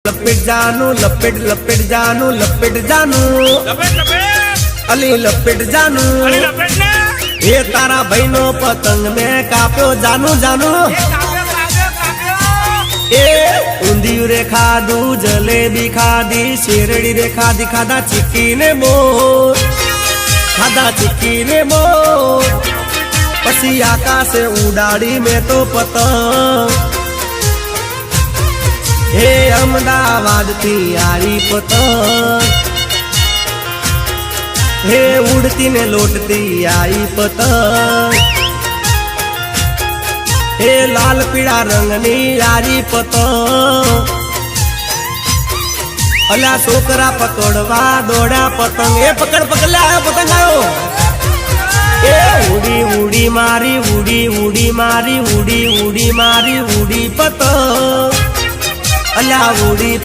लपेट जानू लपेट लपेट जानू लपेट जानू लपेट लपेट अली लपेट जानू अली लपेट ने ये तारा बहनो पतंग में काप्यो जानू जानू ए ऊंधियू रे खादू जलेबी खादी शेरड़ी रे खादी खादा चिक्की ने मोर खादा चिक्की ने मोर पसी आकाश उड़ाड़ी में तो पतंग हे अहमदाबाद थी आरी पतंग हे उड़ती ने लोटती आई पतंग हे लाल पीड़ा रंगनी आरी पतंग अला छोकरा पकड़वा दौड़ा पतंग ए पकड़ पकड़ ले आयो पतंग आयो ए उड़ी उड़ी मारी उड़ी उड़ी मारी उड़ी उड़ी मारी उड़ी पतंग अला उड़ी